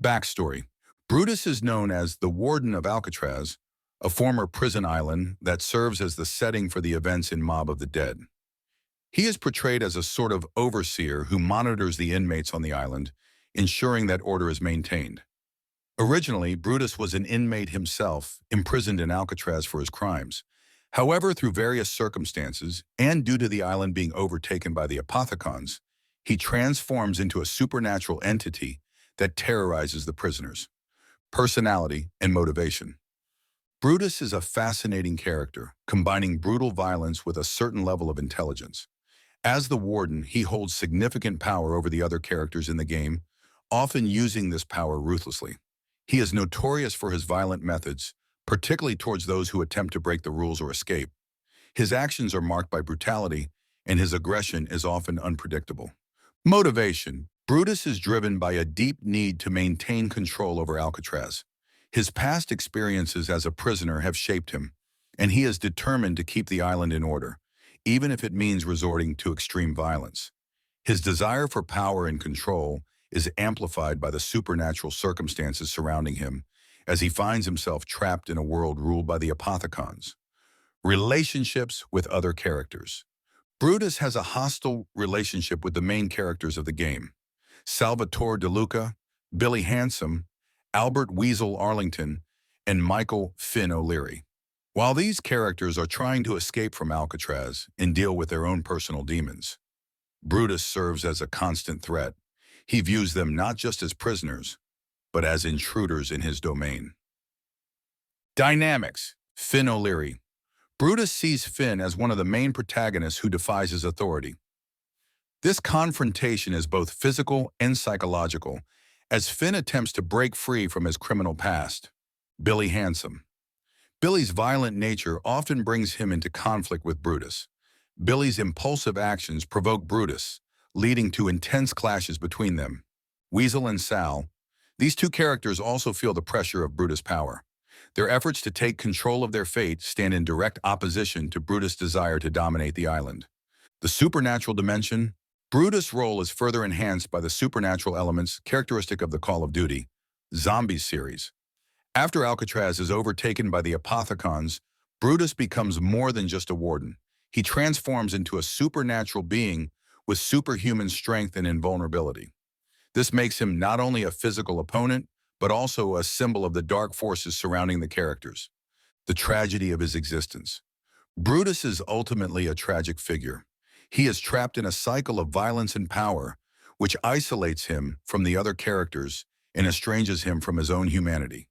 Backstory. Brutus is known as the Warden of Alcatraz, a former prison island that serves as the setting for the events in Mob of the Dead. He is portrayed as a sort of overseer who monitors the inmates on the island, ensuring that order is maintained. Originally, Brutus was an inmate himself, imprisoned in Alcatraz for his crimes. However, through various circumstances, and due to the island being overtaken by the Apothecons, he transforms into a supernatural entity that terrorizes the prisoners. Personality and motivation. Brutus is a fascinating character, combining brutal violence with a certain level of intelligence. As the Warden, he holds significant power over the other characters in the game, often using this power ruthlessly. He is notorious for his violent methods, particularly towards those who attempt to break the rules or escape. His actions are marked by brutality, and his aggression is often unpredictable. Motivation. Brutus is driven by a deep need to maintain control over Alcatraz. His past experiences as a prisoner have shaped him, and he is determined to keep the island in order, even if it means resorting to extreme violence. His desire for power and control is amplified by the supernatural circumstances surrounding him, as he finds himself trapped in a world ruled by the Apothecons. Relationships with other characters. Brutus has a hostile relationship with the main characters of the game: Salvatore De Luca, Billy Handsome, Albert Weasel Arlington, and Michael Finn O'Leary. While these characters are trying to escape from Alcatraz and deal with their own personal demons, Brutus serves as a constant threat. He views them not just as prisoners, but as intruders in his domain. Dynamics. Finn O'Leary. Brutus sees Finn as one of the main protagonists who defies his authority. This confrontation is both physical and psychological, as Finn attempts to break free from his criminal past. Billy Handsome. Billy's violent nature often brings him into conflict with Brutus. Billy's impulsive actions provoke Brutus, leading to intense clashes between them. Weasel and Sal. These two characters also feel the pressure of Brutus' power. Their efforts to take control of their fate stand in direct opposition to Brutus' desire to dominate the island. The supernatural dimension. Brutus' role is further enhanced by the supernatural elements characteristic of the Call of Duty Zombies series. After Alcatraz is overtaken by the Apothecons, Brutus becomes more than just a warden. He transforms into a supernatural being with superhuman strength and invulnerability. This makes him not only a physical opponent, but also a symbol of the dark forces surrounding the characters. The tragedy of his existence. Brutus is ultimately a tragic figure. He is trapped in a cycle of violence and power, which isolates him from the other characters and estranges him from his own humanity.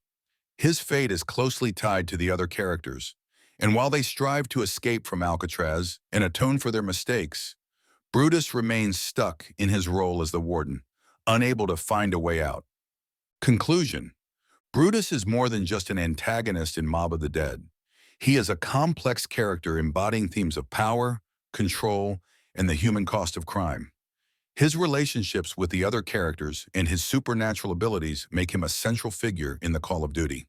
His fate is closely tied to the other characters, and while they strive to escape from Alcatraz and atone for their mistakes, Brutus remains stuck in his role as the Warden, unable to find a way out. Conclusion. Brutus is more than just an antagonist in Mob of the Dead. He is a complex character embodying themes of power, control, and the human cost of crime. His relationships with the other characters and his supernatural abilities make him a central figure in the Call of Duty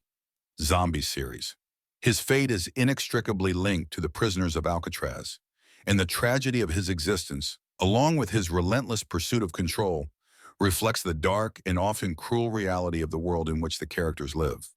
Zombies series. His fate is inextricably linked to the prisoners of Alcatraz, and the tragedy of his existence, along with his relentless pursuit of control, reflects the dark and often cruel reality of the world in which the characters live.